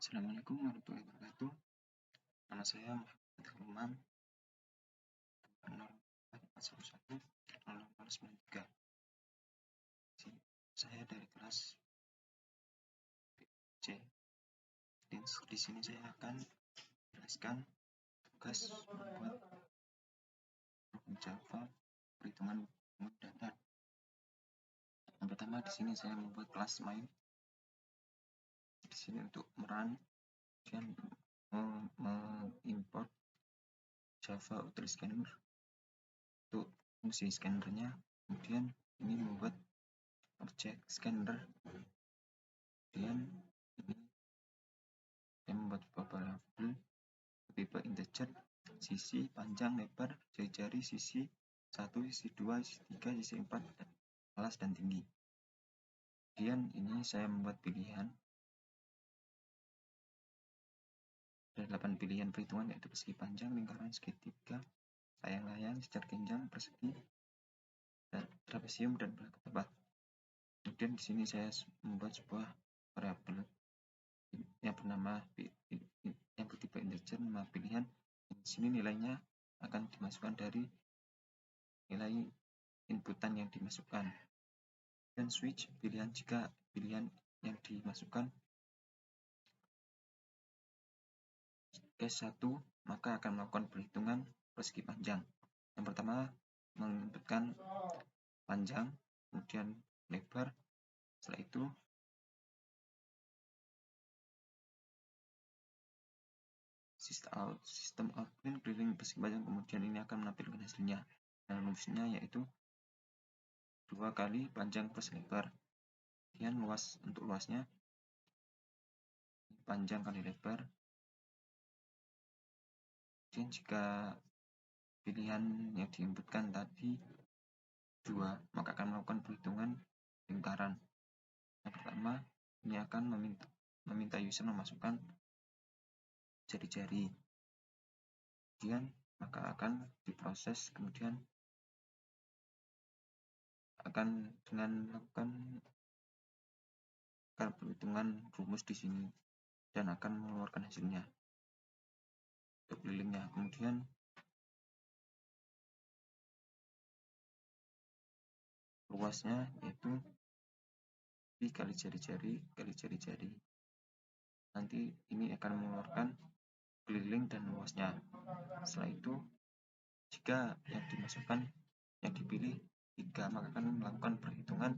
Assalamualaikum warahmatullahi wabarakatuh. Nama saya Muhammad Hilman, nomor 411 Saya dari kelas C. Di sini saya akan menjelaskan tugas membuat program Java perhitungan data. Yang pertama di sini saya membuat kelas main. Di sini untuk merun dan mengimport Java util scanner untuk fungsi scannernya. Kemudian ini membuat objek scanner. Kemudian ini saya membuat beberapa variabel tipe integer, sisi, panjang, lebar, jari-jari, sisi 1, sisi 2, sisi 3, sisi 4, alas dan tinggi. Kemudian ini saya membuat pilihan. Ada 8 pilihan perhitungan, yaitu persegi panjang, lingkaran, segitiga, layang-layang, sejar genjang, persegi, trapesium, dan belakang tepat. Kemudian di sini saya membuat sebuah variabel yang bernama yang bertipe integer, nama pilihan. Di sini nilainya akan dimasukkan dari nilai inputan yang dimasukkan. Dan switch pilihan jika pilihan yang dimasukkan case 1, maka akan melakukan perhitungan persegi panjang. Yang pertama menentukan panjang, kemudian lebar. Setelah itu sistem output keliling persegi panjang, kemudian ini akan menampilkan hasilnya. Dan rumusnya yaitu 2 kali panjang plus lebar. Kemudian untuk luasnya panjang kali lebar. Kemudian jika pilihan yang diinputkan tadi 2, maka akan melakukan perhitungan lingkaran. Yang pertama, ini akan meminta user memasukkan jari-jari. Kemudian maka akan diproses, kemudian akan dengan melakukan perhitungan rumus di sini dan akan mengeluarkan hasilnya untuk kelilingnya. Kemudian luasnya yaitu pi kali jari-jari kali jari-jari. Nanti ini akan mengeluarkan keliling dan luasnya. Setelah itu jika yang dimasukkan yang dipilih 3, maka akan melakukan perhitungan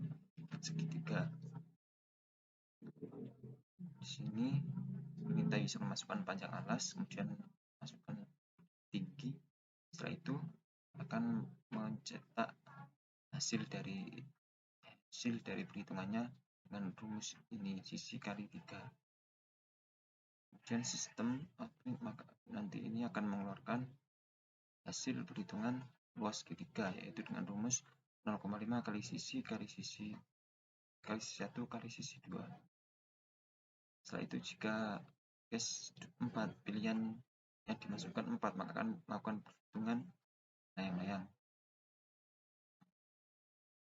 segitiga. Di sini meminta user memasukkan panjang alas, kemudian masukkan tinggi. Setelah itu akan mencetak hasil dari perhitungannya dengan rumus ini, sisi kali 3. Kemudian sistem output maka nanti ini akan mengeluarkan hasil perhitungan luas segitiga, yaitu dengan rumus 0,5 kali sisi kali sisi 1 kali sisi 2. Setelah itu jika case 4 pilihan yang dimasukkan 4, maka akan melakukan perhitungan layang-layang.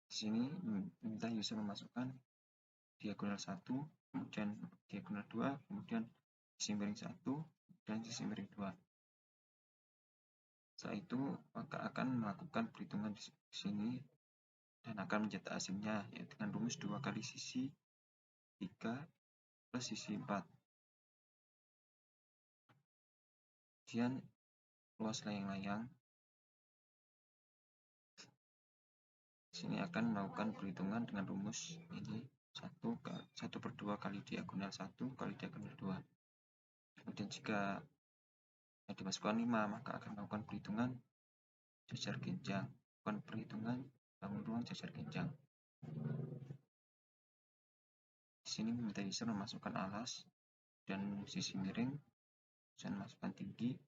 Di sini minta user memasukkan diagonal 1, kemudian diagonal 2, kemudian sisi miring 1 dan sisi miring 2. Setelah itu maka akan melakukan perhitungan di sini dan akan mencetak hasilnya, yaitu dengan rumus 2 kali sisi 3 plus sisi 4. Kemudian luas layang-layang. Sini akan melakukan perhitungan dengan rumus ini 1/2 kali diagonal 1 kali diagonal 2. Kemudian jika yang dimasukkan 5, maka akan melakukan perhitungan jajar genjang, bukan perhitungan bangun ruang jajar genjang. Di sini meminta user memasukkan alas dan sisi miring, dan masukkan tinggi.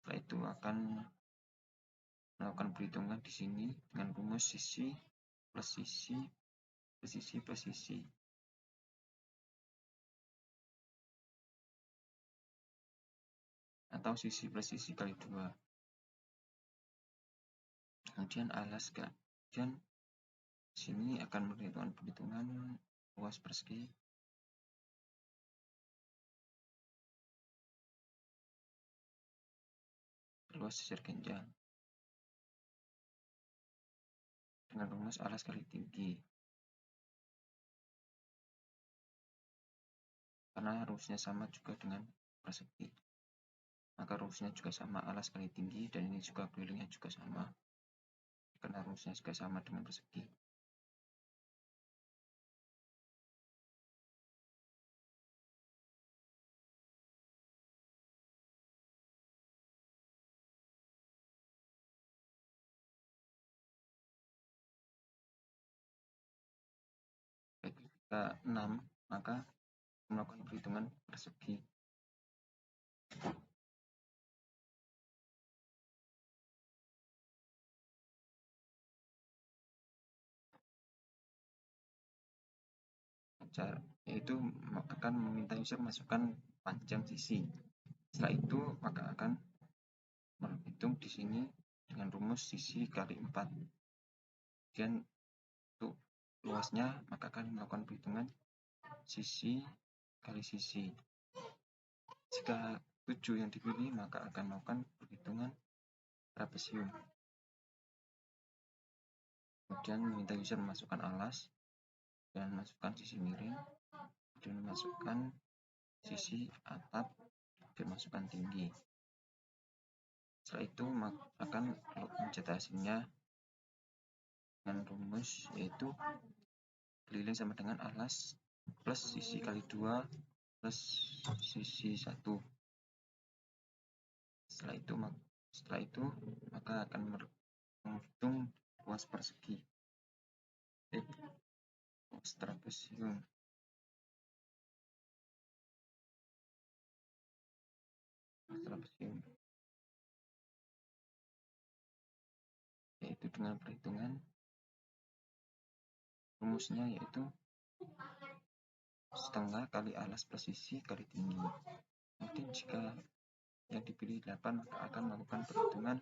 Setelah itu akan melakukan perhitungan di sini dengan rumus sisi plus sisi plus sisi plus sisi. Atau sisi plus sisi kali 2. Kemudian alas kemudian sini akan perhitungan luas persegi luas sisir genjang dengan rumus alas kali tinggi. Karena rumusnya sama juga dengan persegi, maka rumusnya juga sama, alas kali tinggi, dan ini juga kelilingnya juga sama karena rumusnya juga sama dengan persegi. Jika 6, maka melakukan perhitungan persegi. Yaitu akan meminta user masukkan panjang sisi. Setelah itu maka akan menghitung di sini dengan rumus sisi kali 4. Kemudian untuk luasnya maka akan melakukan perhitungan sisi kali sisi. Jika 7 yang dipilih maka akan melakukan perhitungan trapesium. Kemudian meminta user memasukkan alas dan masukkan sisi miring, dan masukkan sisi atap, dan masukkan tinggi. Setelah itu akan mencetak hasilnya dengan rumus yaitu keliling sama dengan alas plus sisi kali 2 plus sisi 1. Setelah itu maka akan menghitung luas persegi, luas trapesium. Yaitu dengan perhitungan rumusnya yaitu setengah kali alas plus sisi kali tinggi. Kemudian jika yang dipilih 8 maka akan melakukan perhitungan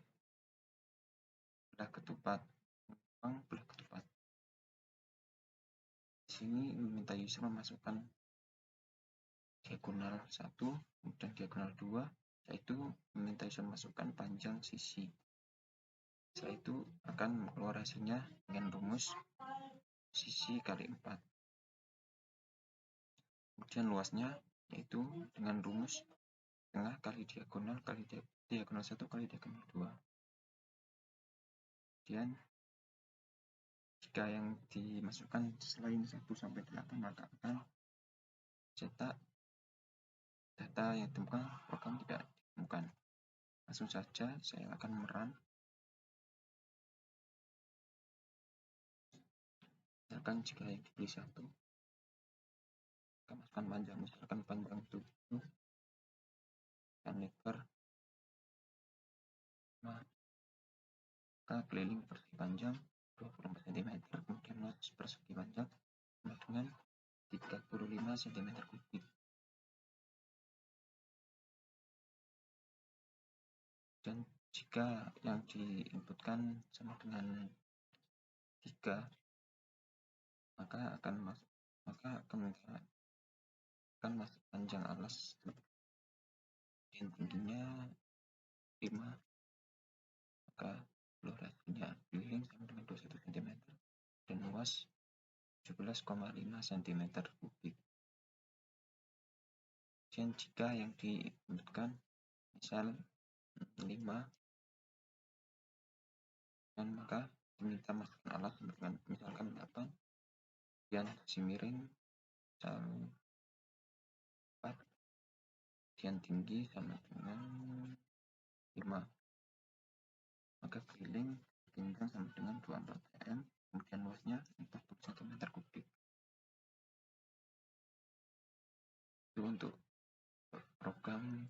belah ketupat. Di sini meminta user memasukkan diagonal 1, kemudian diagonal 2, yaitu meminta user memasukkan panjang sisi. Setelah itu akan keluar hasilnya dengan rumus sisi kali 4. Kemudian luasnya yaitu dengan rumus setengah kali diagonal 1 kali diagonal 2. Kemudian jika yang dimasukkan selain 1 sampai 8 maka akan cetak data yang ditemukan program tidak ditemukan. Langsung saja saya akan merun. Misalkan jika yang dipilih 1, kita masukkan panjang, misalkan panjang 7 dan lebar 5, maka keliling persegi panjang 24 cm, kemudian luas persegi panjang sama dengan 35 cm kubik. Dan jika yang diinputkan sama dengan 3, maka akan masuk panjang alas dan tingginya 5, maka hasilnya keliling sama dengan 21 cm dan luas 17,5 cm kubik. Dan jika yang diinputkan misal 5, dan maka diminta masukkan alat dengan misalkan 8, dan sisi miring misal 4, dan tinggi sama dengan 5, maka keliling tinggal sama dengan 24 cm, kemudian luasnya 40 cm kubik. Itu untuk program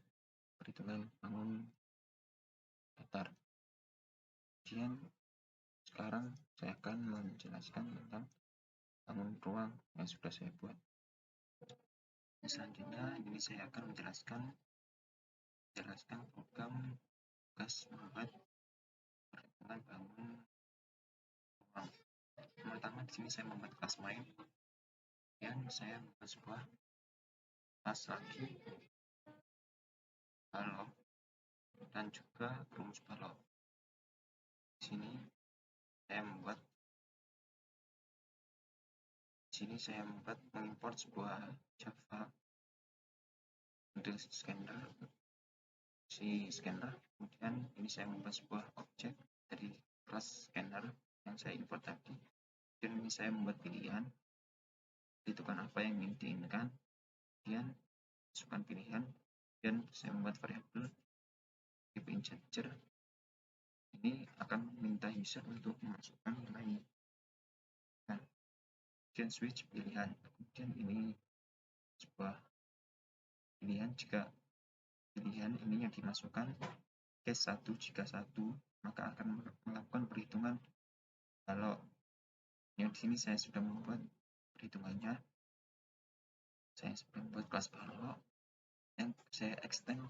perhitungan bangun datar. Kemudian sekarang saya akan menjelaskan tentang bangun ruang yang sudah saya buat. Selanjutnya ini saya akan menjelaskan program tugas membuat perhitungan bangun ruang. Pertama di sini saya membuat kelas main, dan saya membuat sebuah kelas lagi halo. dan juga rumus balok. Di sini saya membuat mengimport sebuah Java model scanner, kemudian ini saya membuat sebuah objek dari kelas scanner yang saya import tadi, dan ini saya membuat pilihan, tentukan apa yang ingin diinginkan, kemudian masukkan pilihan, dan saya membuat variabel type integer. Ini akan meminta user untuk memasukkan nilai, kemudian switch pilihan, kemudian ini sebuah pilihan. Jika pilihan ini yang dimasukkan case 1, jika 1, maka akan melakukan perhitungan balok. Yang di sini saya sudah membuat perhitungannya. Saya sudah membuat kelas balok yang saya extend,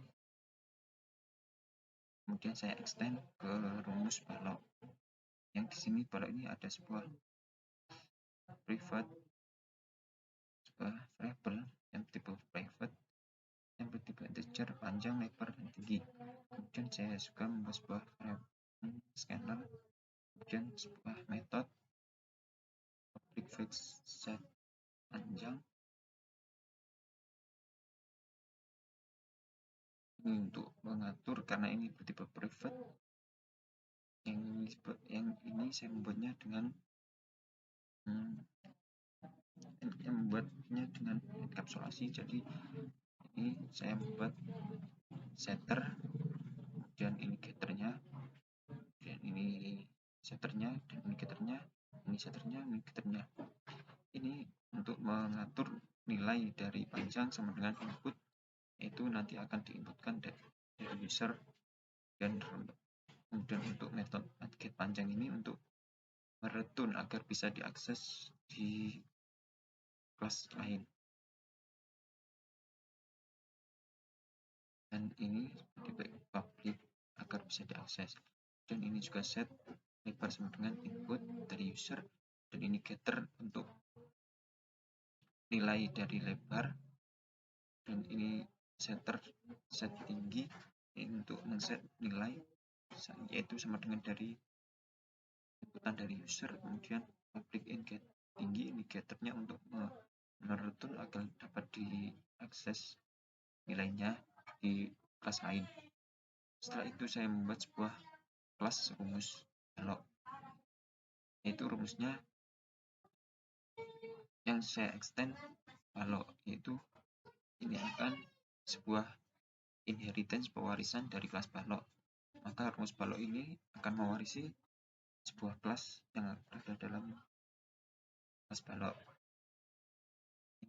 kemudian saya extend ke rumus balok. Yang di sini balok ini ada sebuah private, sebuah variable yang bertipe private, yang bertipe integer, panjang, lebar, dan tinggi. Kemudian saya juga membuat sebuah variable scanner, kemudian sebuah method public fix set panjang. Ini untuk mengatur, karena ini bertipe private, yang ini saya membuatnya dengan enkapsulasi. Jadi ini saya membuat setter, kemudian ini getternya, dan ini setternya, dan ini getternya, ini setternya, ini getternya. Ini untuk mengatur nilai dari panjang sama dengan input, itu nanti akan diinputkan dari user, dan kemudian untuk metode get panjang ini untuk mereturn agar bisa diakses di kelas lain. Dan ini seperti public agar bisa diakses. Dan ini juga set lebar sama dengan input dari user, dan ini getter untuk nilai dari lebar, dan ini setter set tinggi untuk men-set nilai, yaitu sama dengan dari inputan dari user. Kemudian public in get tinggi, ini getternya untuk mereturn agar dapat diakses nilainya di kelas lain. Setelah itu saya membuat sebuah kelas rumus balok, yaitu rumusnya yang saya extend balok, yaitu ini akan sebuah inheritance, pewarisan dari kelas balok. Maka rumus balok ini akan mewarisi sebuah kelas yang berada dalam kelas balok.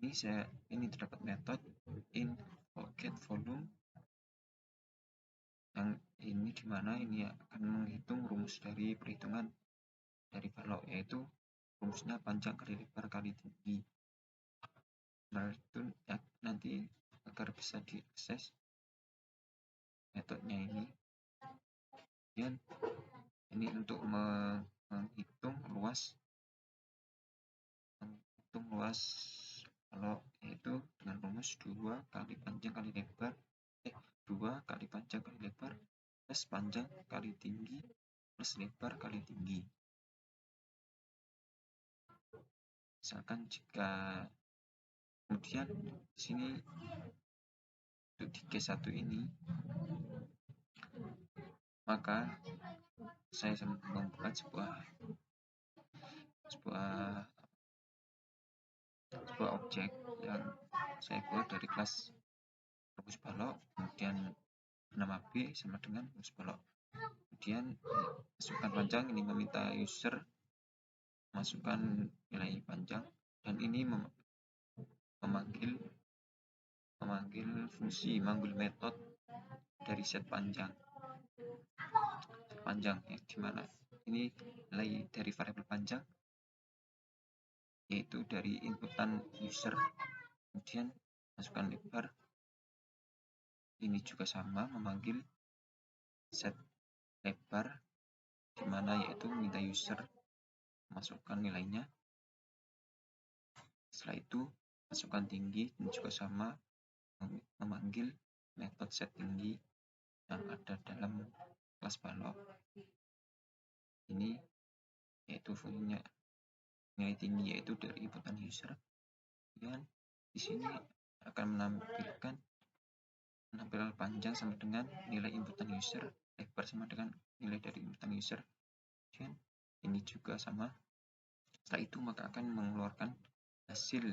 Ini terdapat metode in get volume, yang ini dimana ini akan menghitung rumus dari perhitungan dari balok, yaitu rumusnya panjang kali lebar kali tinggi. Nah, itu ya, nanti agar bisa diakses metodenya ini. Dan ini untuk menghitung luas balok, yaitu dengan rumus 2 kali panjang kali lebar 2 kali panjang kali lebar plus panjang kali tinggi plus lebar kali tinggi. Misalkan jika kemudian di sini untuk di case 1 ini, maka saya membuat sebuah objek yang saya buat dari kelas rumus balok, kemudian bernama B sama dengan rumus balok. Kemudian masukkan panjang, ini meminta user masukkan nilai panjang, dan ini memanggil metode dari set panjang ya, dimana ini nilai dari variabel panjang, yaitu dari inputan user. Kemudian masukkan lebar, ini juga sama memanggil set lebar, dimana yaitu minta user masukkan nilainya. Setelah itu masukkan tinggi, ini juga sama memanggil metode set tinggi, yang ada dalam kelas balok ini, yaitu fungsinya nilai tinggi yaitu dari inputan user. Kemudian di sini akan menampilkan panjang sama dengan nilai inputan user, lebar sama dengan nilai dari inputan user. Kemudian ini juga sama. Setelah itu maka akan mengeluarkan hasil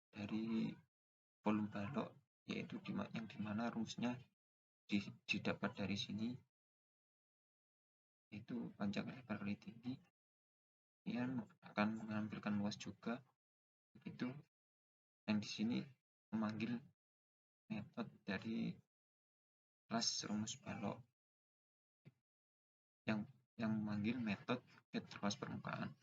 dari volume balok, yaitu yang dimana rumusnya didapat dari sini, yaitu panjang lebar kali tinggi. Kemudian akan menampilkan luas juga, itu yang di sini memanggil metode dari kelas rumus balok yang memanggil metode get luas permukaan.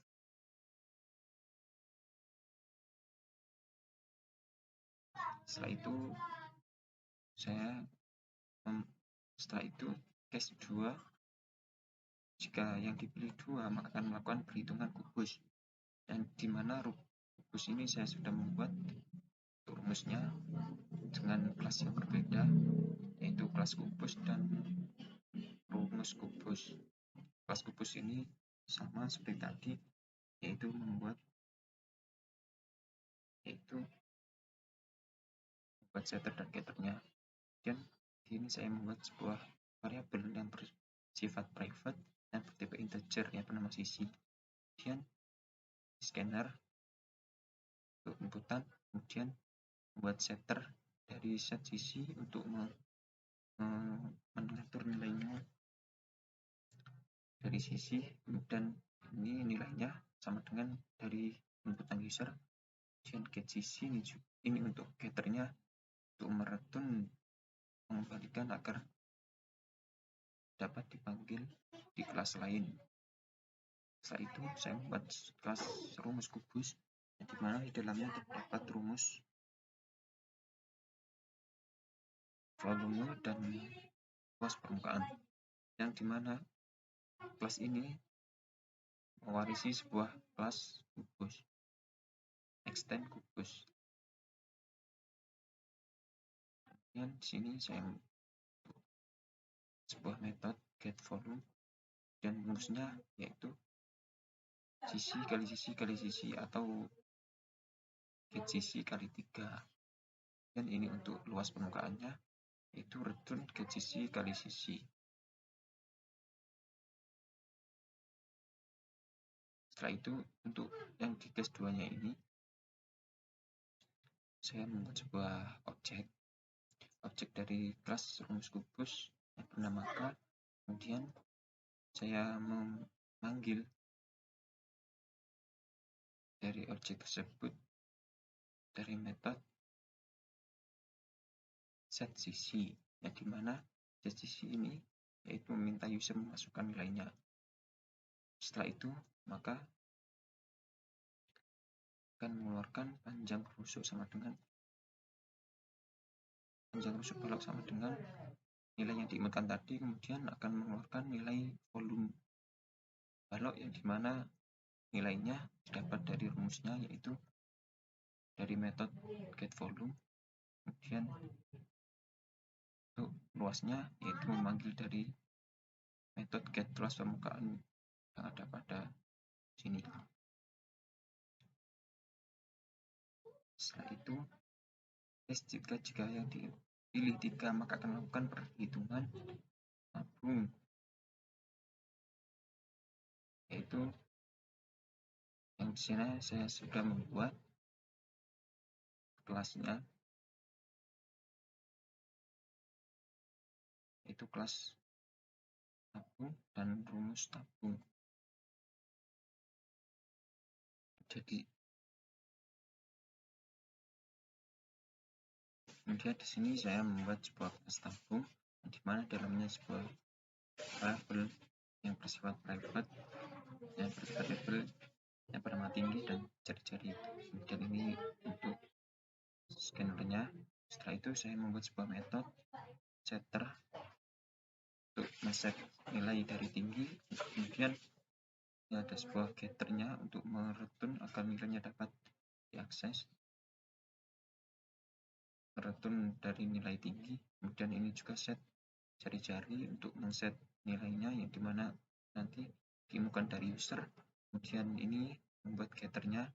Setelah itu case 2, jika yang dipilih 2 maka akan melakukan perhitungan kubus, dan dimana kubus ini saya sudah membuat rumusnya dengan kelas yang berbeda, yaitu kelas kubus dan rumus kubus. Kelas kubus ini sama seperti tadi, yaitu membuat setter dan getternya. Dan di sini saya membuat sebuah variabel yang bersifat private dan bertipe integer yang bernama sisi. Kemudian scanner untuk inputan, kemudian membuat setter dari set sisi untuk mengatur nilainya dari sisi, dan ini nilainya sama dengan dari inputan user. Kemudian get sisi ini untuk getternya untuk mereturn, mengembalikan agar dapat dipanggil di kelas lain. Setelah itu saya membuat kelas rumus kubus, di mana di dalamnya terdapat rumus volume dan luas permukaan, yang dimana kelas ini mewarisi sebuah kelas kubus, extend kubus. Dan di sini saya sebuah metode get volume, dan rumusnya yaitu sisi kali sisi kali sisi atau get sisi kali 3. Dan ini untuk luas permukaannya yaitu return get sisi kali sisi. Setelah itu untuk yang di case 2 nya ini saya membuat sebuah objek dari kelas rumus kubus yang bernama K. Kemudian saya memanggil dari objek tersebut dari metode set sisi, yang dimana set sisi ini yaitu meminta user memasukkan nilainya. Setelah itu maka akan mengeluarkan panjang rusuk balok sama dengan nilai yang diinputkan tadi. Kemudian akan mengeluarkan nilai volume balok, yang dimana nilainya didapat dari rumusnya yaitu dari metode get volume. Kemudian untuk luasnya yaitu memanggil dari metode get luas permukaan yang ada pada sini. Setelah itu jika yang dipilih 3 maka akan melakukan perhitungan tabung, yaitu yang di sini saya sudah membuat kelasnya, yaitu kelas tabung dan rumus tabung. Jadi kemudian di sini saya membuat sebuah kelas tabung, di mana dalamnya sebuah variabel yang bersifat private, yang bersifat label yang bernama tinggi dan jari-jari. Kemudian ini untuk scannernya. Setelah itu saya membuat sebuah metode setter untuk men-set nilai dari tinggi. Kemudian ada sebuah getternya untuk mereturn agar nilainya dapat diakses, mereturn dari nilai tinggi. Kemudian ini juga set jari-jari untuk men-set nilainya, yang dimana nanti diinputkan dari user. Kemudian ini membuat getternya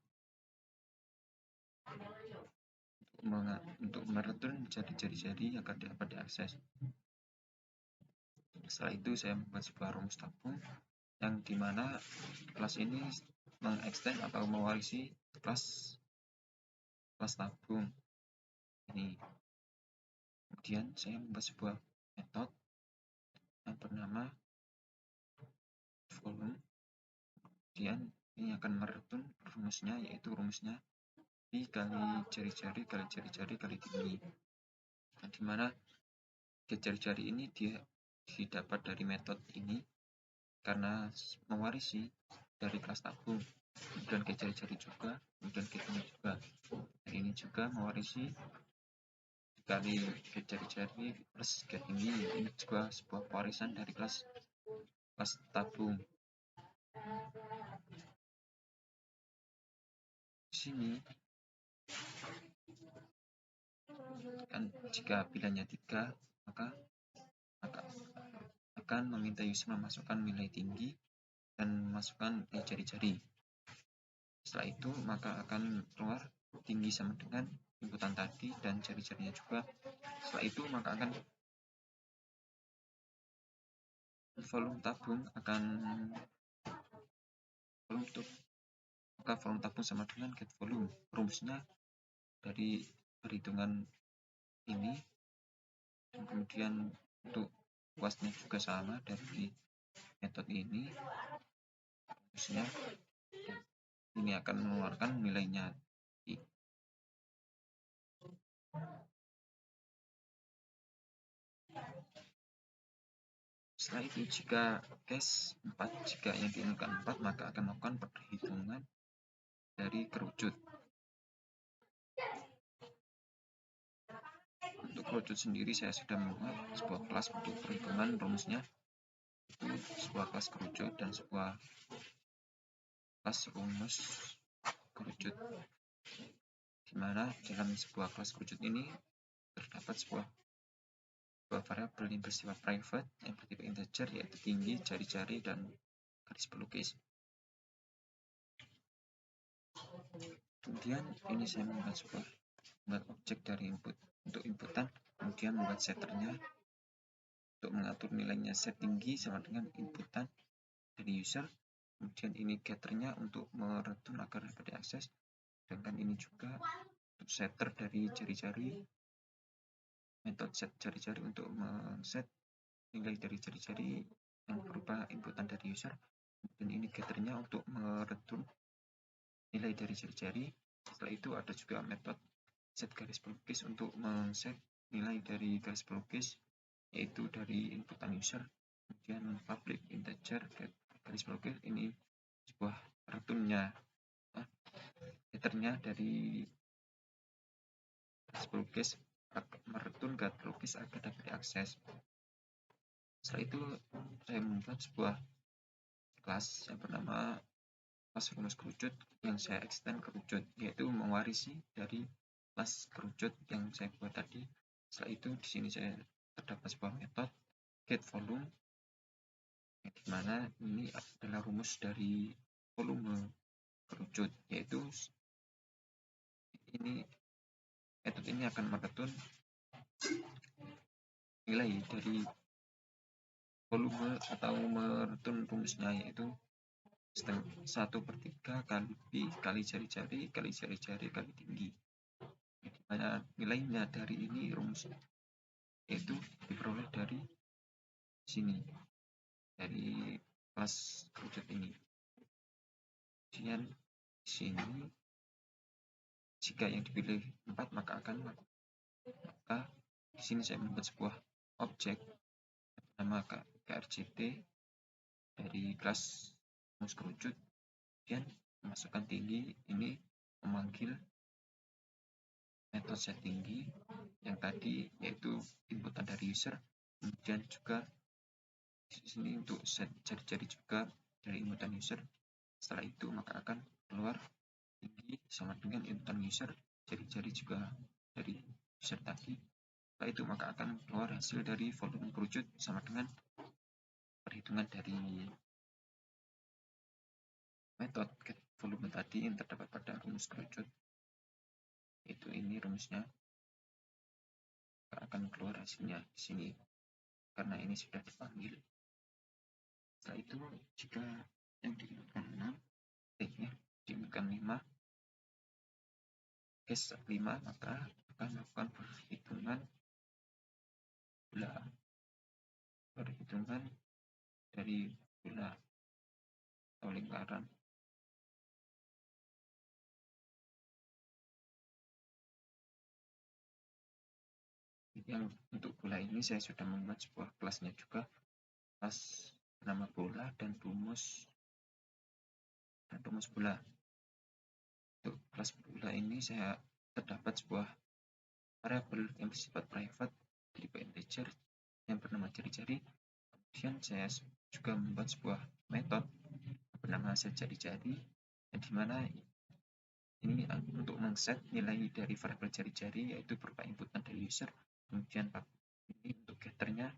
untuk mereturn jari-jari agar dapat diakses. Setelah itu saya membuat sebuah rumus tabung yang dimana kelas ini mengextend atau mewarisi kelas tabung ini. Kemudian saya membuat sebuah metode yang bernama volume. Kemudian ini akan mereturn rumusnya, yaitu rumusnya I kali jari-jari kali jari-jari kali tinggi. Nah, dimana jari-jari ini dia didapat dari metode ini karena mewarisi dari kelas tabung. Kemudian jari-jari juga, kemudian tinggi juga. Dan ini juga mewarisi kali jari-jari plus tinggi. Ini juga sebuah warisan dari kelas tabung. Di sini kan jika pilihannya 3, maka akan meminta user memasukkan nilai tinggi dan memasukkan jari-jari. Setelah itu maka akan keluar tinggi sama dengan inputan tadi dan jari-jarinya juga. Setelah itu maka akan volume tabung sama dengan get volume. Rumusnya dari perhitungan ini, dan kemudian untuk kuasnya juga sama dari metode ini. Rumusnya ini akan mengeluarkan nilainya. Setelah itu jika case 4, jika yang diinginkan 4, maka akan melakukan perhitungan dari kerucut. Untuk kerucut sendiri saya sudah membuat sebuah kelas untuk perhitungan rumusnya, itu sebuah kelas kerucut dan sebuah kelas rumus kerucut, dimana dalam sebuah kelas kerucut ini terdapat sebuah variabel yang bersifat private yang bertipe integer, yaitu tinggi, jari-jari, dan garis pelukis. Kemudian ini saya membuat objek dari input untuk inputan, kemudian membuat setternya untuk mengatur nilainya. Set tinggi sama dengan inputan dari user, kemudian ini getternya untuk mereturn agar dapat diakses, sedangkan ini juga untuk setter dari jari-jari, metode set jari-jari untuk men-set nilai dari jari-jari yang berupa inputan dari user, dan ini getternya untuk mereturn nilai dari jari-jari. Setelah itu ada juga metode set garis pelukis untuk men-set nilai dari garis pelukis, yaitu dari inputan user. Kemudian public integer garis pelukis, ini sebuah returnnya, getternya dari garis pelukis mereturn garis pelukis agar dapat diakses. Setelah itu saya membuat sebuah kelas yang bernama kelas rumus kerucut yang saya extend kerucut, yaitu mewarisi dari kelas kerucut yang saya buat tadi. Setelah itu di sini saya terdapat sebuah metode get volume, yang dimana ini adalah rumus dari volume kerucut, yaitu ini metode ini akan mereturn nilai dari volume atau mereturn rumusnya, yaitu 1/3 kali B kali jari-jari kali jari-jari kali tinggi. Dimana nilainya dari ini rumusnya yaitu diperoleh dari sini, dari kelas kerucut ini. Kemudian di sini jika yang dipilih 4 maka di sini saya membuat sebuah objek bernama KRJT dari kelas rumus kerucut, kemudian memasukkan tinggi, ini memanggil metode set tinggi yang tadi, yaitu inputan dari user. Kemudian juga di sini untuk set jari-jari juga dari inputan user. Setelah itu maka akan keluar tinggi sama dengan inputan user, jari-jari juga dari user tadi. Setelah itu maka akan keluar hasil dari volume kerucut sama dengan perhitungan dari metode get volume tadi yang terdapat pada rumus kerucut. Itu ini rumusnya, akan keluar hasilnya di sini karena ini sudah dipanggil. Setelah itu jika yang diinputkan 6, diinputkan 5, case 5, maka akan melakukan perhitungan dari bola atau lingkaran. Yang untuk bola ini saya sudah membuat sebuah kelasnya juga, kelas nama bola dan rumus bola. Untuk kelas bola ini saya terdapat sebuah variabel yang bersifat private tipe integer yang bernama jari-jari. Kemudian saya juga membuat sebuah metode bernama set jari-jari, yang dimana ini untuk mengset nilai dari variabel jari-jari yaitu berupa inputan dari user. Kemudian ini untuk getternya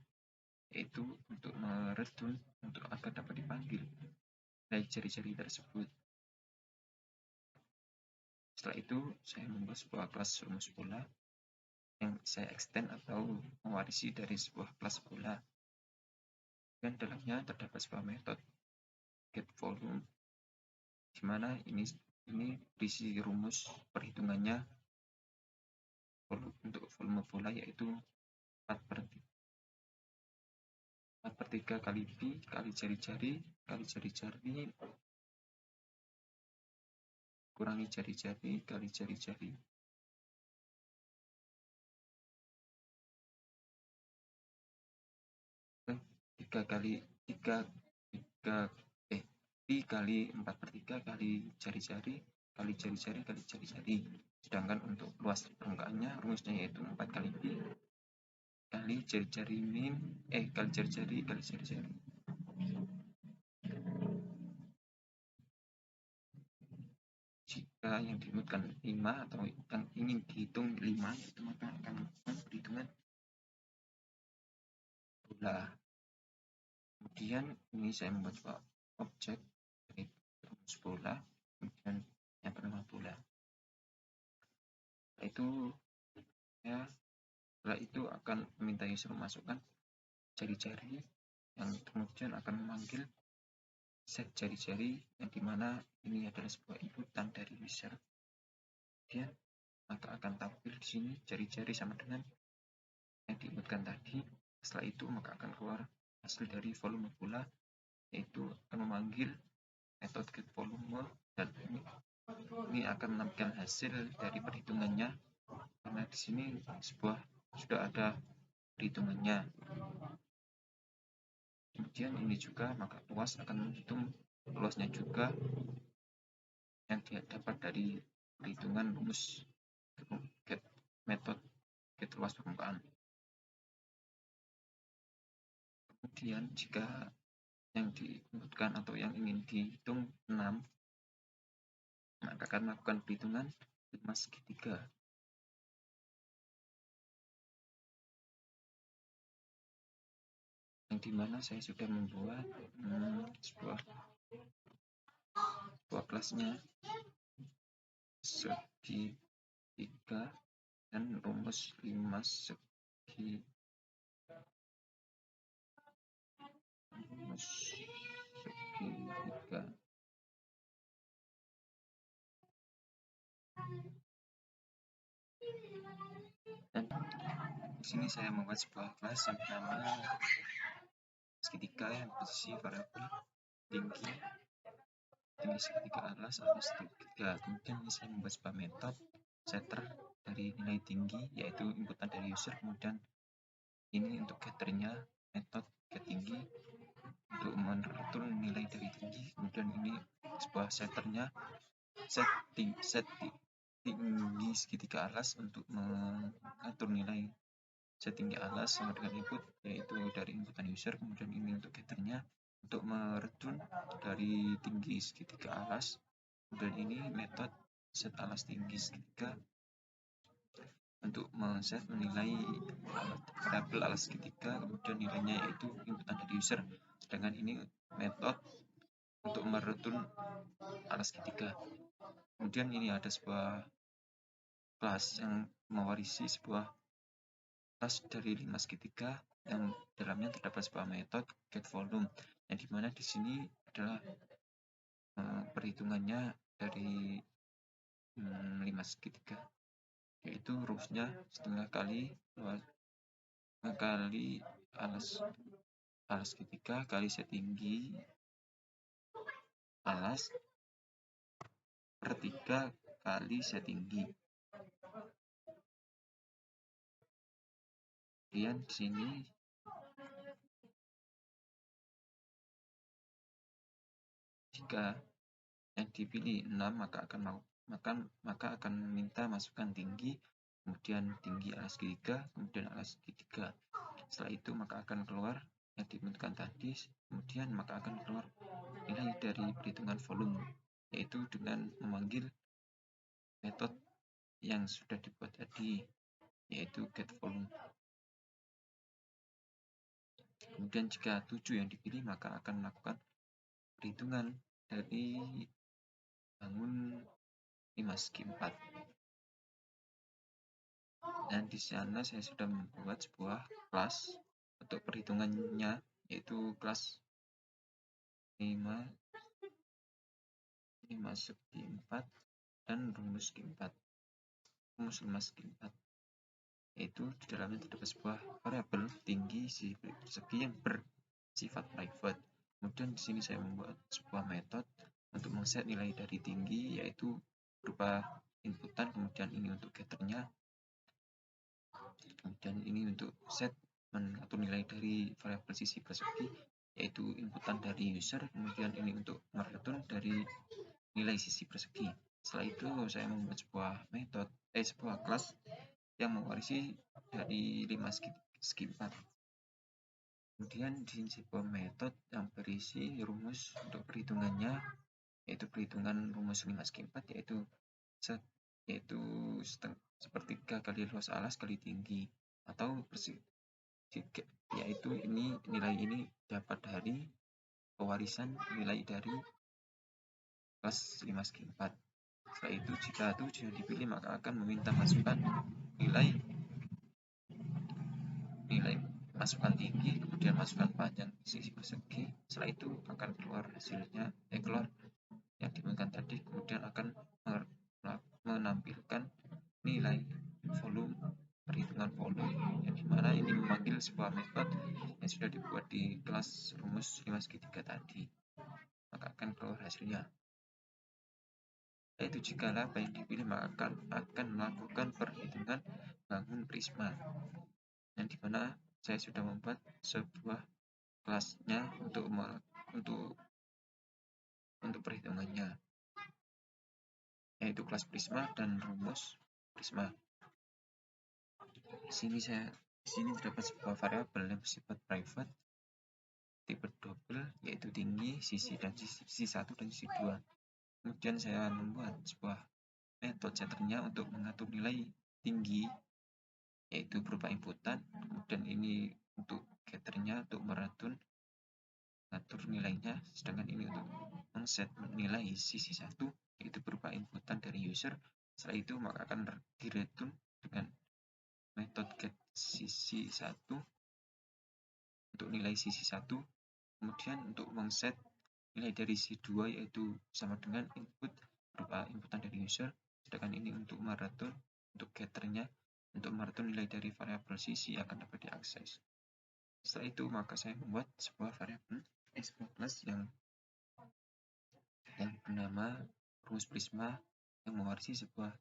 yaitu untuk mereturn untuk agar dapat dipanggil nilai jari-jari tersebut. Setelah itu saya membuat sebuah kelas rumus bola yang saya extend atau mewarisi dari sebuah kelas bola, dan dalamnya terdapat sebuah metode get volume, di mana ini berisi rumus perhitungannya untuk volume bola yaitu 4/3 kali B kali jari-jari kurangi jari-jari kali jari-jari. B kali 4/3 kali jari-jari kali jari-jari kali jari-jari. Sedangkan untuk luas permukaannya rumusnya yaitu 4 kali B kali jari-jari kali jari-jari kali jari-jari. Jika yang diinputkan 5 atau yang ingin dihitung 5, itu maka akan melakukan perhitungan bola. Kemudian ini saya membuat sebuah objek dari rumus bola, kemudian yang bernama bola. Setelah itu akan meminta user memasukkan jari-jari yang kemudian akan memanggil set jari-jari, yang dimana ini adalah sebuah inputan dari user. Kemudian maka akan tampil di sini jari-jari sama dengan yang diinputkan tadi. Setelah itu maka akan keluar hasil dari volume bola, yaitu akan memanggil metode get volume, dan ini akan menampilkan hasil dari perhitungannya karena di sini sudah ada perhitungannya. Kemudian ini juga maka luas akan menghitung luasnya juga yang dapat dari perhitungan rumus metode get luas permukaan. Kemudian jika yang diinputkan atau yang ingin dihitung 6, maka akan melakukan perhitungan 5 segitiga. Yang dimana saya sudah membuat sebuah kelasnya segitiga dan rumus 5 segitiga. Dan di sini saya membuat sebuah kelas yang bernama segitiga yang berisi variabel tinggi segitiga alas segitiga. Kemudian ini saya membuat sebuah metode setter dari nilai tinggi yaitu inputan dari user. Kemudian ini untuk getternya metode get tinggi untuk mereturn nilai dari tinggi. Kemudian ini sebuah setternya set tinggi segitiga alas untuk mengatur nilai set tinggi alas sama dengan input yaitu dari inputan user. Kemudian ini untuk getternya untuk mereturn dari tinggi segitiga alas. Kemudian ini metode set alas tinggi segitiga untuk men-set menilai variabel alas segitiga, kemudian nilainya yaitu inputan dari user. Sedangkan ini metode untuk mereturn alas segitiga. Kemudian ini ada sebuah kelas yang mewarisi sebuah kelas dari 5 segitiga yang dalamnya terdapat sebuah metode getVolume, yang dimana di sini adalah perhitungannya dari 5 segitiga, yaitu rumusnya setengah kali alas segitiga kali set tinggi alas per 3 kali set tinggi. Kemudian di sini jika yang dipilih 6 maka akan meminta masukkan tinggi, kemudian tinggi alas segitiga, kemudian alas segitiga. Setelah itu maka akan keluar yang dibentukkan tadi, kemudian maka akan keluar nilai dari perhitungan volume, yaitu dengan memanggil metode yang sudah dibuat tadi, yaitu getVolume. Kemudian jika 7 yang dipilih maka akan melakukan perhitungan dari bangun 5 segi 4. Dan di sana saya sudah membuat sebuah kelas untuk perhitungannya, yaitu kelas 5 segi 4 dan rumus segi 4. Rumus 5 segi 4. Yaitu di dalamnya terdapat sebuah variabel tinggi sisi persegi yang bersifat private. Kemudian di sini saya membuat sebuah metode untuk men-set nilai dari tinggi, yaitu berupa inputan, kemudian ini untuk getternya, kemudian ini untuk set mengatur nilai dari variabel sisi persegi, yaitu inputan dari user, kemudian ini untuk mereturn dari nilai sisi persegi. Setelah itu saya membuat sebuah kelas yang mewarisi dari 5 segi 4. Kemudian di sini sebuah metode yang berisi rumus untuk perhitungannya, yaitu perhitungan rumus 5 segi 4, yaitu sepertiga kali luas alas kali tinggi, atau yaitu nilai ini dapat dari pewarisan nilai dari kelas 5 segi 4. Setelah itu jika 7 dipilih maka akan meminta masukkan nilai masukkan tinggi, kemudian masukkan panjang sisi persegi. Setelah itu akan keluar hasilnya, keluar yang diinginkan tadi, kemudian akan menampilkan nilai volume, perhitungan volume, yang dimana ini memanggil sebuah metode yang sudah dibuat di kelas rumus 5 segitiga tadi, maka akan keluar hasilnya. Yaitu jika apa yang dipilih maka akan melakukan perhitungan bangun prisma, yang dimana saya sudah membuat sebuah kelasnya untuk perhitungannya, yaitu kelas prisma dan rumus prisma. Di sini terdapat sebuah variabel yang bersifat private tipe double, yaitu tinggi, sisi 1 dan sisi 2. Kemudian saya membuat sebuah metode setternya untuk mengatur nilai tinggi, yaitu berupa inputan, kemudian ini untuk getternya untuk mengatur nilainya, sedangkan ini untuk men-set nilai sisi 1, yaitu berupa inputan dari user. Setelah itu maka akan direturn dengan metode get sisi 1 untuk nilai sisi 1, kemudian untuk men-set nilai dari sisi 2, yaitu sama dengan input berupa inputan dari user, sedangkan ini untuk mereturn untuk getternya untuk mereturn nilai dari variabel sisi akan dapat diakses. Setelah itu maka saya membuat sebuah variabel sebuah kelas yang bernama rumus prisma yang mewarisi sebuah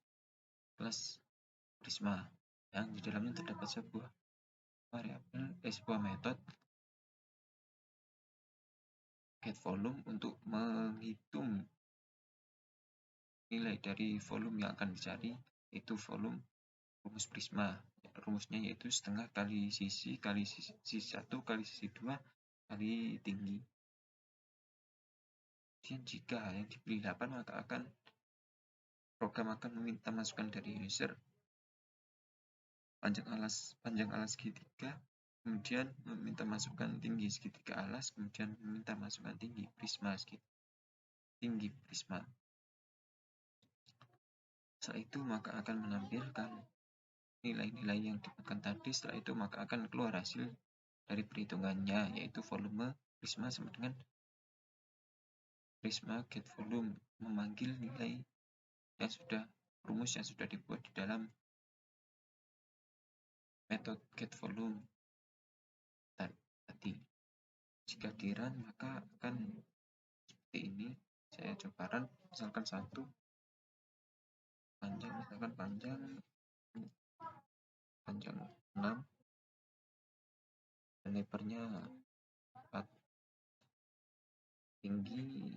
kelas prisma yang di dalamnya terdapat sebuah variabel sebuah metode getVolume untuk menghitung nilai dari volume yang akan dicari, yaitu volume rumus prisma. Rumusnya yaitu setengah kali sisi 1 kali sisi 2 kali tinggi. Dan jika yang dipilih 8 maka program akan meminta masukan dari user, panjang alas segitiga, kemudian meminta masukan tinggi segitiga alas, kemudian meminta masukan tinggi prisma tinggi prisma. Setelah itu maka akan menampilkan nilai-nilai yang didapatkan tadi. Setelah itu maka akan keluar hasil dari perhitungannya, yaitu volume prisma sama dengan prisma get volume, memanggil nilai yang sudah rumus yang sudah dibuat di dalam metode get volume tadi. Jika di run maka akan seperti ini. Saya coba run, misalkan satu panjang, misalkan panjang 6 dan lebarnya 4, tinggi,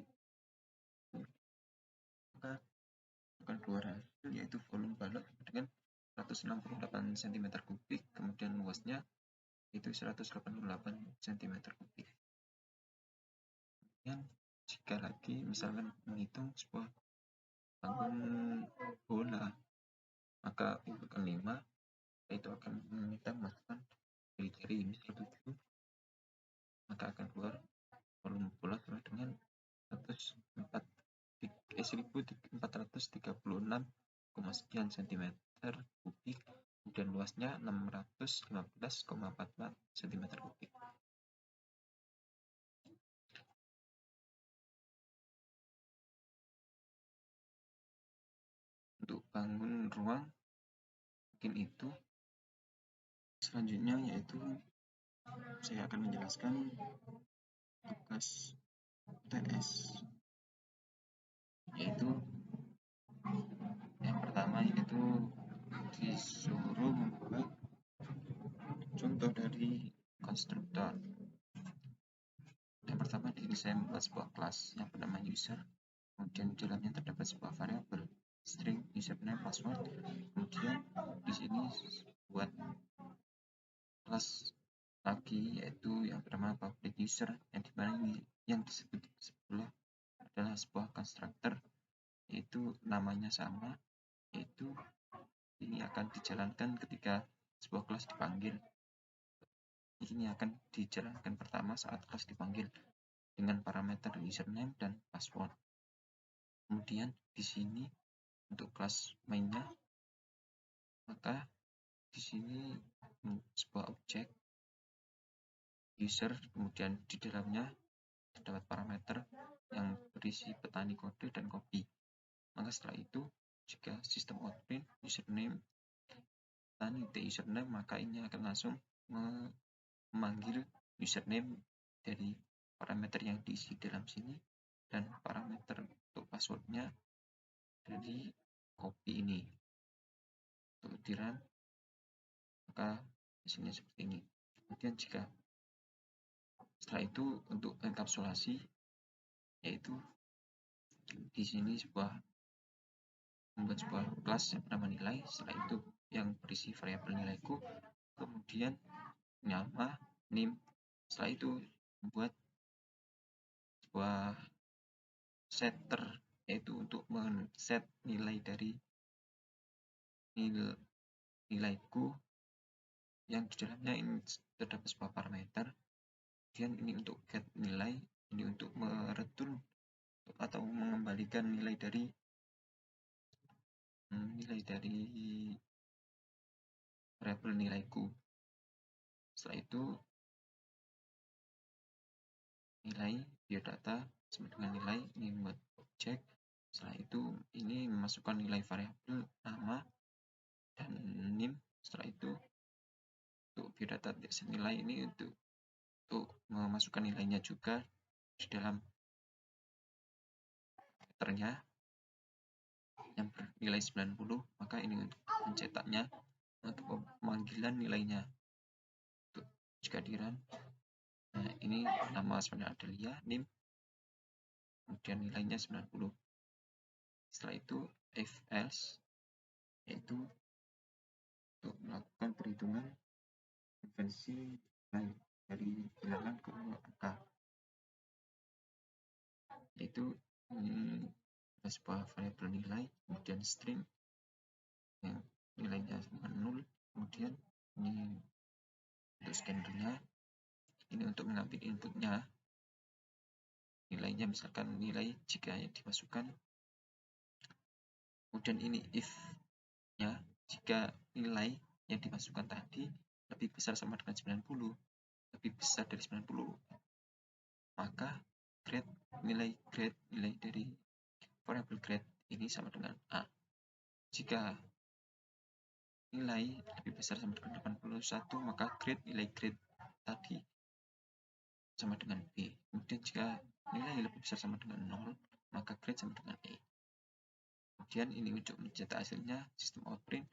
maka akan keluar hasil yaitu volume balok dengan 168 cm3, kemudian luasnya itu 188 cm3. Kemudian jika lagi misalkan menghitung sebuah bangun bola, maka untuk 5 itu akan meminta masukan dari jari ini 7, maka akan keluar volume bola dengan 1436, sekian cm3, kemudian luasnya 615,44 cm3. Untuk bangun ruang mungkin itu. Selanjutnya yaitu saya akan menjelaskan tugas TS, yaitu yang pertama yaitu disuruh membuat contoh dari konstruktor. Yang pertama di sini saya membuat sebuah kelas yang bernama user, kemudian di dalamnya terdapat sebuah variabel string username password, kemudian di sini buat kelas lagi yaitu yang bernama public user, yang dimana ini yang disebut sebelah adalah sebuah konstruktor, yaitu namanya sama, yaitu ini akan dijalankan ketika sebuah kelas dipanggil. Ini akan dijalankan pertama saat kelas dipanggil dengan parameter username dan password. Kemudian di sini untuk kelas mainnya, maka di sini sebuah objek user, kemudian di dalamnya terdapat parameter yang berisi petani kode dan kopi. Maka setelah itu jika sistem outprint username petani username, maka ini akan langsung memanggil username dari parameter yang diisi dalam sini dan parameter untuk passwordnya dari kopi ini. Untuk di run maka hasilnya seperti ini. Kemudian jika setelah itu untuk enkapsulasi, yaitu di sini membuat sebuah kelas yang bernama nilai. Setelah itu yang berisi variabel nilaiku, kemudian nama, name. Setelah itu membuat sebuah setter, yaitu untuk men-set nilai dari nilaiku yang di dalamnya ini terdapat sebuah parameter. Kemudian ini untuk get nilai, ini untuk mereturn atau mengembalikan nilai dari variabel nilaiku. Setelah itu nilai biodata sama dengan nilai, ini membuat objek. Setelah itu ini memasukkan nilai variabel nama dan name. Setelah itu untuk biodata nilai ini untuk memasukkan nilainya juga di dalam filternya yang bernilai 90, maka ini untuk mencetaknya untuk pemanggilan nilainya. Untuk jika di run, nah ini nama sebenarnya Adelia, name, kemudian nilainya 90. Setelah itu if else, yaitu untuk melakukan perhitungan konvensi dari bilangan ke angka, yaitu ini ada sebuah variabel nilai, kemudian string yang nilainya 0, Kemudian ini untuk scannernya, ini untuk mengambil inputnya, nilainya misalkan nilai jika dimasukkan. Kemudian ini if nya, jika nilai yang dimasukkan tadi lebih besar sama dengan 90, lebih besar dari 90, maka nilai dari variable grade ini sama dengan A. Jika nilai lebih besar sama dengan 81, maka nilai grade tadi sama dengan B. Kemudian jika nilai lebih besar sama dengan 0, maka grade sama dengan E. Kemudian ini untuk mencetak hasilnya, sistem outprint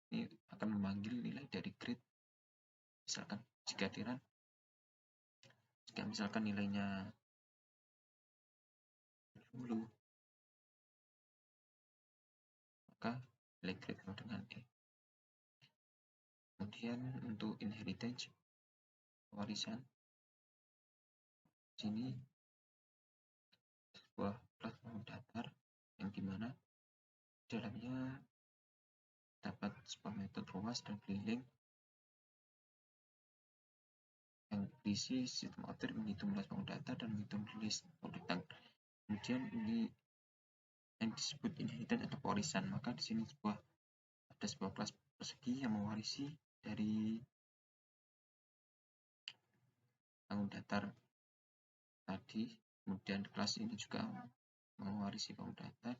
ini akan memanggil nilai dari grade. Misalkan jika misalkan nilainya 70, maka nilai grade sama dengan E. Kemudian untuk inheritance, warisan, sini sebuah kelas bangun datar yang dimana dalamnya dapat sebuah metode ruas dan keliling yang berisi sistem output menghitung luas bangun datar dan menghitung rilis produk. Kemudian ini yang disebut inheritance atau warisan. Maka di sini ada sebuah kelas persegi yang mewarisi dari bangun datar tadi. Kemudian kelas ini juga mewarisi bangun datar.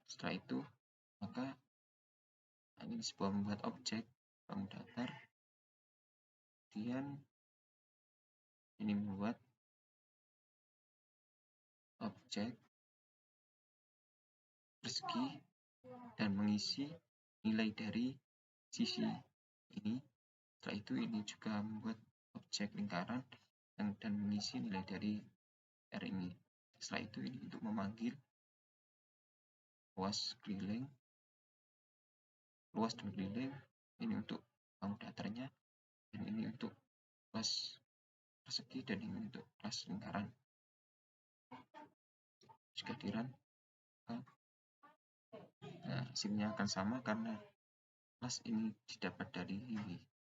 Setelah itu, maka ini sebuah membuat objek bangun datar. Kemudian ini membuat objek persegi dan mengisi nilai dari sisi ini. Setelah itu ini juga membuat objek lingkaran dan mengisi nilai dari R ini. Setelah itu ini untuk memanggil luas dan keliling, ini untuk bangun datarnya, dan ini untuk kelas persegi, dan ini untuk kelas lingkaran. Jika dirun, hasilnya akan sama karena kelas ini didapat dari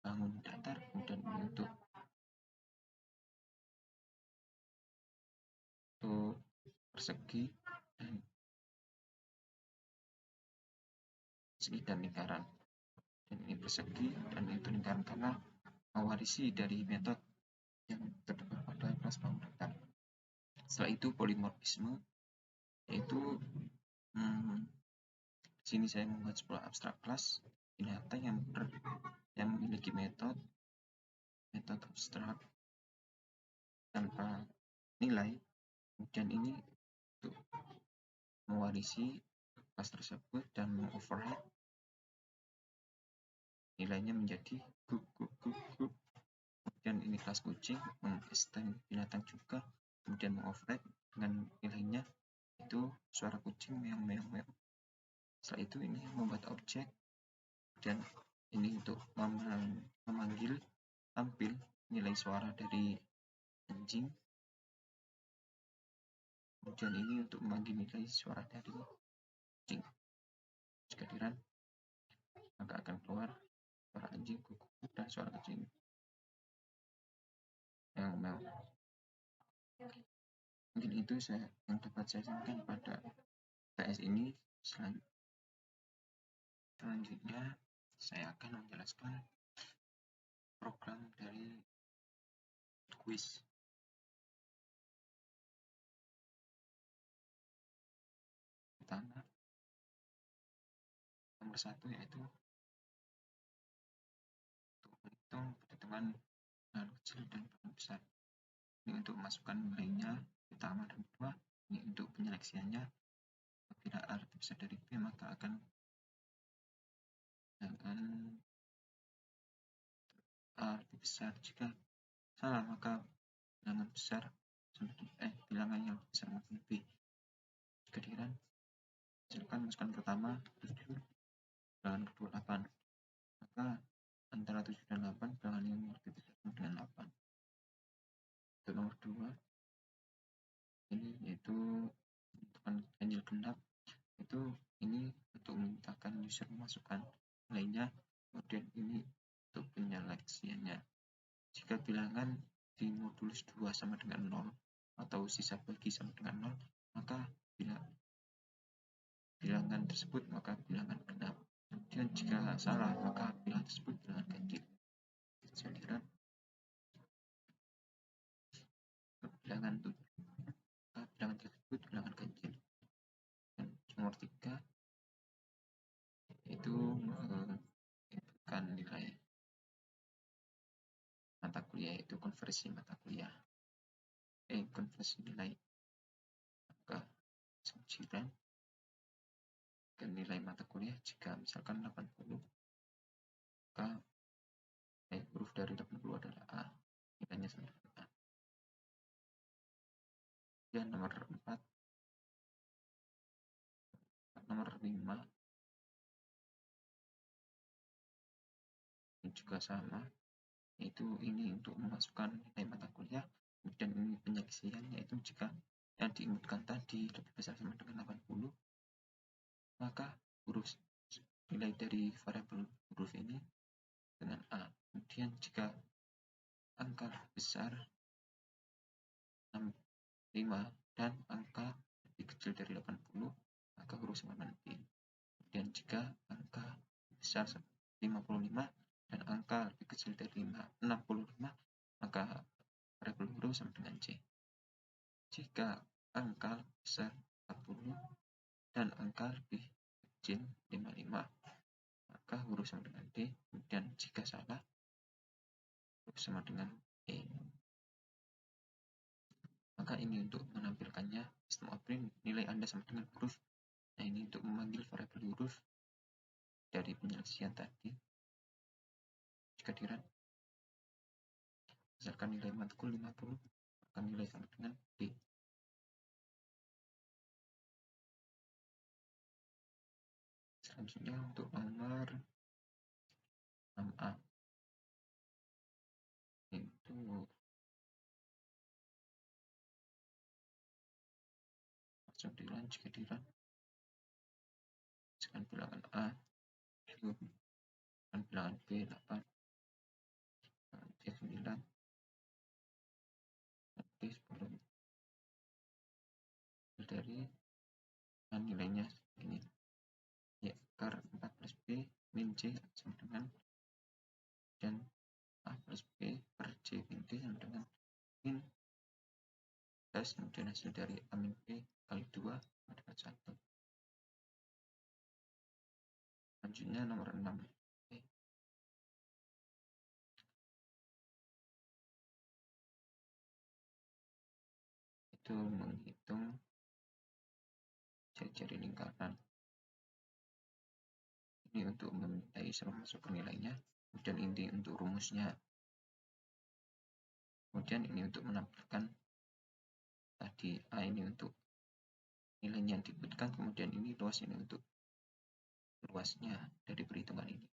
bangun datar, kemudian ini untuk persegi dan lingkaran. Dan ini persegi dan itu lingkaran karena mewarisi dari metode yang terdapat pada kelas bangun datar. Setelah itu polimorfisme, yaitu di sini saya membuat sebuah abstrak kelas binatang yang memiliki metode abstrak tanpa nilai. Kemudian ini untuk mewarisi kelas tersebut dan mengoverride nilainya menjadi group. Kemudian ini kelas kucing, mengextend binatang juga, kemudian mengoverride dengan nilainya itu suara kucing meow. Setelah itu ini membuat objek, dan ini untuk memanggil tampil nilai suara dari anjing. Kemudian ini untuk memanggil nilai suara dari kucing. Jika dirun, maka akan keluar suara anjing kuku dan suara kucing meow. Mungkin itu yang dapat saya sampaikan pada TS ini. Selanjutnya saya akan menjelaskan program dari quiz. Pertama, nomor 1 yaitu untuk menghitung perhitungan bahan kecil dan bahan besar. Ini untuk memasukkan nilainya pertama dan kedua. Ini untuk penyeleksiannya. Apabila A lebih besar dari B, maka akan A lebih besar. Jika salah, maka bilangan yang lebih besar maupun B. Jika dirun, silakan masukkan pertama 7, bilangan kedua 8. Maka antara 7 dan 8, bilangan yang lebih besar dengan 8. Untuk nomor 2, ini yaitu menentukan ganjil genap, itu ini untuk memintakan user memasukkan nilainya, kemudian ini untuk penyeleksiannya. Jika bilangan di modulus 2 sama dengan 0 atau sisa bagi sama dengan 0, maka bilangan tersebut maka bilangan genap. Dan jika salah, maka bilangan tersebut bilangan ganjil. Jadikan bilangan tersebut bilangan ganjil. Dan nomor 3 itu menentukan nilai mata kuliah, yaitu konversi mata kuliah, konversi nilai angka ujian ke nilai mata kuliah. Jika misalkan 80, maka huruf dari 80 adalah A, nilainya sama dengan A. Dan nomor 5 ini juga sama, yaitu ini untuk memasukkan nilai mata kuliah, dan ini penyeleksian, yaitu jika yang diinputkan tadi lebih besar sama dengan 80, maka nilai dari variabel huruf ini dengan A. Kemudian jika angka besar 5 dan angka lebih kecil dari 80, maka huruf sama dengan B. Kemudian jika angka besar 55 dan angka lebih kecil dari 65, maka variabel huruf sama dengan C. Jika angka besar 40 dan angka lebih kecil 55, maka huruf sama dengan D. Kemudian jika salah, huruf sama dengan E. Maka ini untuk menampilkannya sistem outprint nilai Anda sama dengan huruf. Nah, ini untuk memanggil variabel huruf dari penyeleksian tadi. Jika dirun, misalkan nilai matkul 50, maka nilai sama dengan D. Selanjutnya untuk nomor 6A, itu langsung dirun. Jika dirun, misalkan bilangan A 10, dan bilangan B 8, C 9, dan D 10. Dari nilainya ini, ya, akar 4 plus B min C sama dengan, dan A plus B per C min D sama dengan min plus, kemudian hasil dari A min B kali 2 sama dengan 1. Selanjutnya nomor 6. Itu menghitung jari-jari lingkaran. Ini untuk memintai suruh masuk ke nilainya, kemudian ini untuk rumusnya. Kemudian ini untuk menampilkan tadi A ini untuk nilainya yang diinputkan, kemudian ini luas ini untuk luasnya dari perhitungan ini.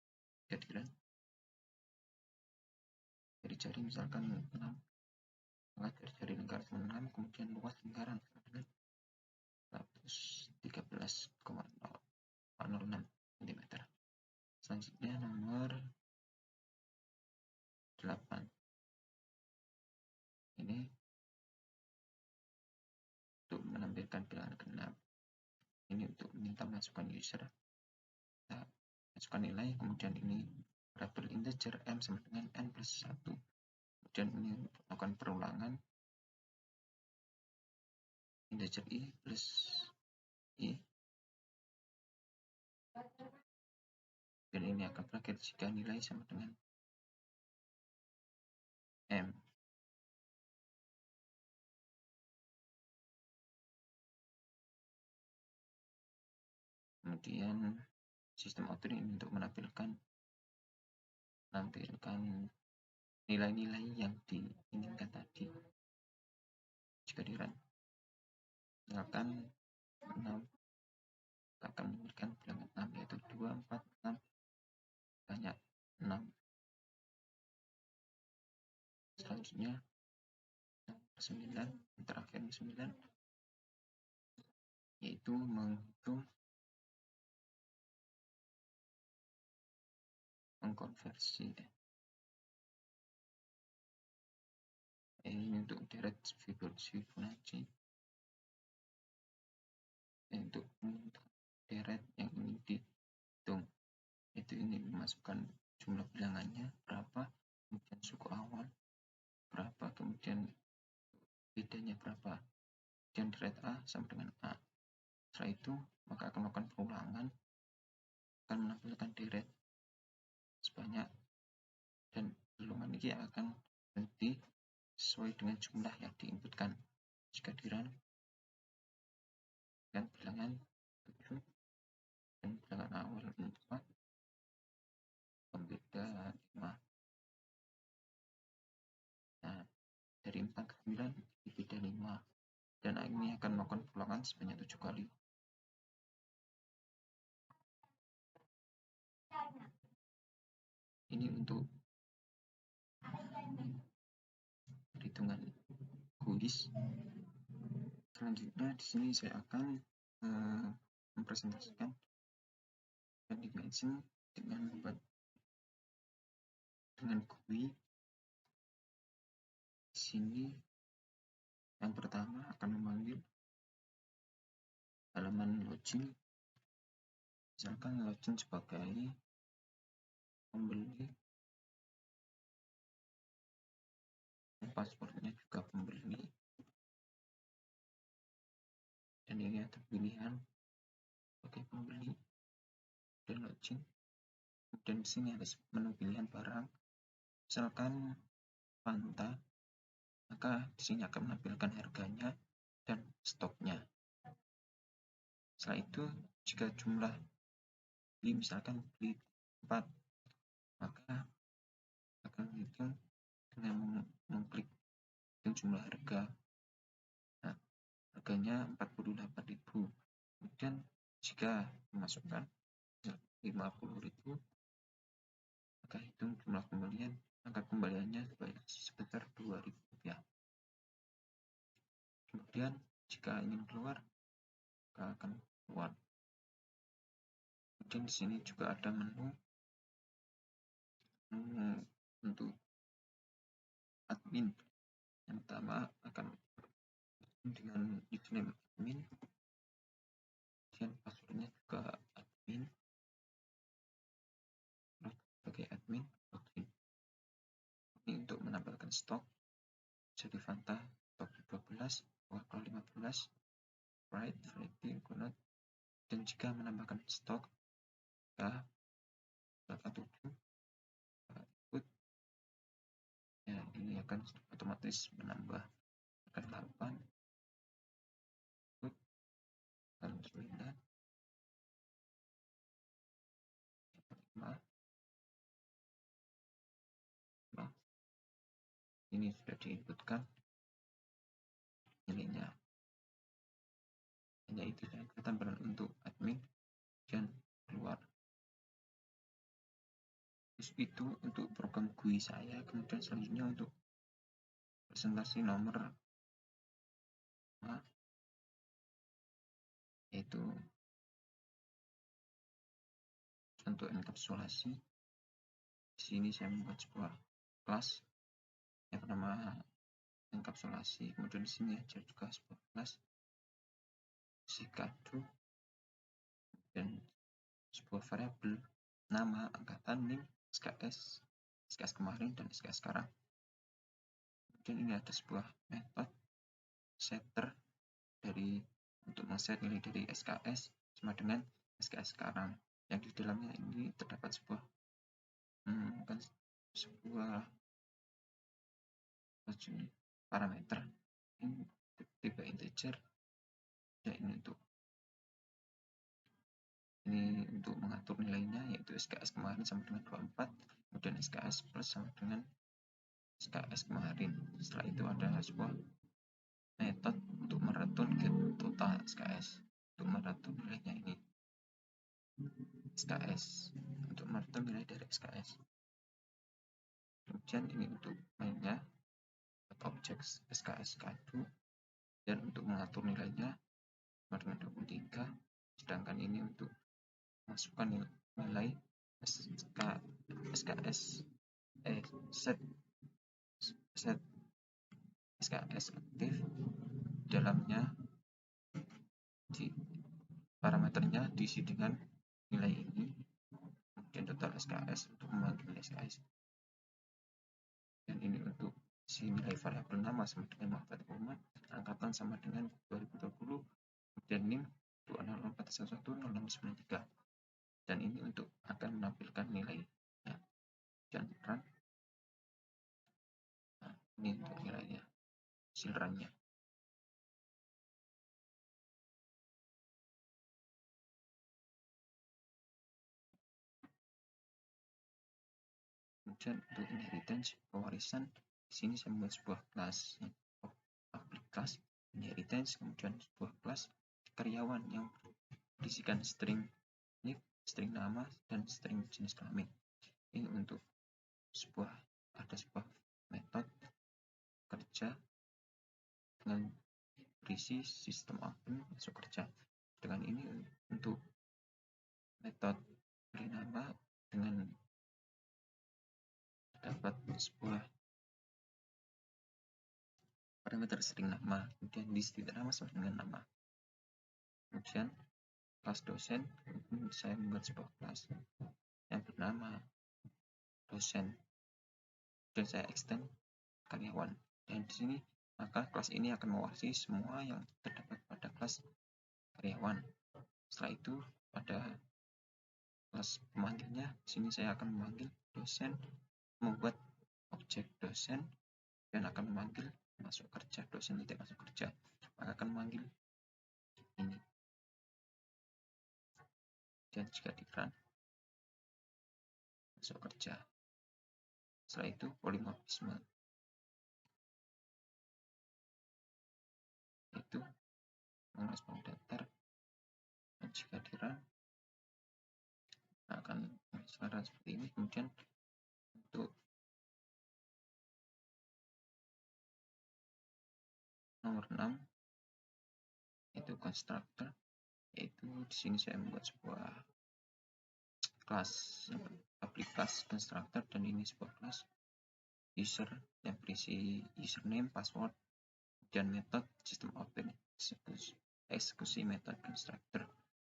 Jadi jari-jari misalkan 6, maka jari-jari lingkaran 6, kemudian luas lingkaran dengan 113,006 cm. Selanjutnya nomor 8. Ini untuk menampilkan bilangan genap. Ini untuk minta masukan user. Kita masukkan nilai, kemudian ini variabel integer M sama dengan N plus 1. Kemudian ini melakukan perulangan integer I plus I. Dan ini akan berakhir jika nilai sama dengan M. Kemudian sistem output ini untuk menampilkan nilai-nilai yang diinginkan tadi. Jika dirun, misalkan 6, akan memberikan bilangan 6, yaitu 2, 4, 6, banyak 6. Selanjutnya 9, yang terakhir 9, yaitu menghitung mengkonversi ini untuk deret Fibonacci, untuk deret yang ini dihitung, itu ini dimasukkan jumlah bilangannya berapa, kemudian suku awal berapa, kemudian bedanya berapa, kemudian deret A sama dengan A. Setelah itu maka akan melakukan perulangan, akan menampilkan deret sebanyak, dan ulangan ini akan berhenti sesuai dengan jumlah yang diinputkan. Jika dirun dan bilangan 7 dan bilangan awal 4, pembeda 5. Nah, dari 4 ke 9 beda 5, dan ini akan melakukan perulangan sebanyak 7 kali. Ini untuk perhitungan kuis. Selanjutnya di sini saya akan mempresentasikan dimension dengan GUI. Di sini yang pertama akan memanggil halaman login, misalkan login sebagai pembeli, passwordnya juga pembeli, dan ini ada pilihan sebagai pembeli dan login. Kemudian di sini ada menu pilihan barang, misalkan Fanta, maka di sini akan menampilkan harganya dan stoknya. Setelah itu, jika jumlah beli misalkan beli 4, maka akan menghitung dengan mengklik jumlah harga. Nah, harganya 48.000. Kemudian jika memasukkan 50.000, maka hitung jumlah pembelian, maka kembaliannya sebesar 2.000 rupiah. Kemudian jika ingin keluar, maka akan keluar. Kemudian di sini juga ada menu untuk admin. Yang pertama akan dengan username admin, kemudian passwordnya juga admin, sebagai admin login. Ini untuk menambahkan stok, jadi Fanta stok 12, Coca-Cola 15, Sprite, Fruity, Coconut, dan jika menambahkan stok ya 7 ikut, ya ini akan otomatis menambah akan 8 ikut, dan 9, 5. Ini sudah diinputkan nilainya. Hanya itu yang kelihatan untuk admin dan keluar. Terus itu untuk program GUI saya. Kemudian selanjutnya untuk presentasi nomor 5, yaitu untuk enkapsulasi. Di sini saya membuat sebuah kelas yang bernama enkapsulasi. Kemudian di sini ada juga sebuah kelas Zikadu, dan sebuah variabel nama, angkatan, NIM, SKS, SKS kemarin dan SKS sekarang. Kemudian ini ada sebuah metode setter untuk men-set nilai dari SKS sama dengan SKS sekarang. Yang di dalamnya ini terdapat sebuah parameter ini tipe integer, ya ini untuk mengatur nilainya, yaitu SKS kemarin sama dengan 24, kemudian SKS plus sama dengan SKS kemarin. Setelah itu ada sebuah metode untuk mereturn get total SKS, untuk mereturn nilainya ini SKS, untuk mereturn nilai dari SKS. Kemudian ini untuk mainnya objek SKS kadu, dan untuk mengatur nilainya sama dengan 23, sedangkan ini untuk masukkan nilai SKS set set SKS aktif, dalamnya di parameternya diisi dengan nilai ini, kemudian total SKS untuk memanggil SKS, dan ini untuk si nilai variabel nama sama dengan Muhammad Muhammad, angkatan sama dengan 2020, kemudian NIM 204111093, dan ini untuk akan menampilkan nilai ya. Dan run, nah, ini untuk nilainya, hasil runnya. Kemudian untuk inheritance, pewarisan, di sini saya membuat sebuah kelas public class inheritance, kemudian sebuah kelas karyawan yang berisikan string nick, string nama, dan string jenis kelamin. Ini untuk ada sebuah metode kerja dengan berisi sistem admin masuk kerja. Dengan ini untuk metode beri nama dengan dapat sebuah parameter string nama, kemudian list nama sama dengan nama. Kemudian kelas dosen, saya membuat sebuah kelas yang bernama dosen, dan saya extend karyawan, dan di sini maka kelas ini akan mewarisi semua yang terdapat pada kelas karyawan. Setelah itu pada kelas pemanggilnya, di sini saya akan memanggil dosen, membuat objek dosen, dan akan memanggil masuk kerja, dosen tidak masuk kerja, maka akan memanggil ini. Dan jika di run, masuk kerja. Setelah itu polimorfisme, itu merespon datar, dan jika di run akan suara seperti ini. Kemudian untuk nomor 6 itu constructor, yaitu di sini saya membuat sebuah kelas public class constructor, dan ini sebuah kelas user yang berisi username, password, dan metode sistem open eksekusi metode constructor.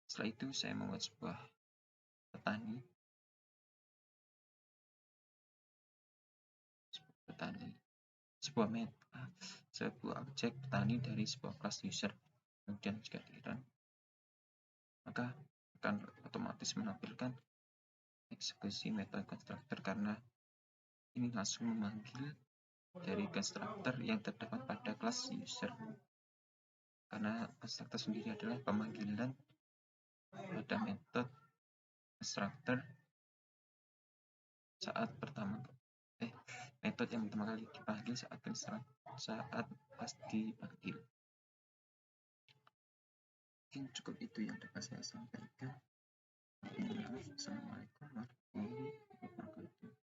Setelah itu saya membuat sebuah sebuah objek petani dari sebuah kelas user. Kemudian jika di run, maka akan otomatis menampilkan eksekusi metode constructor, karena ini langsung memanggil dari constructor yang terdapat pada kelas user, karena constructor sendiri adalah pemanggilan pada metode constructor metode yang pertama kali dipanggil saat pas dipanggil. Mungkin cukup itu yang dapat saya sampaikan. Assalamualaikum warahmatullahi wabarakatuh.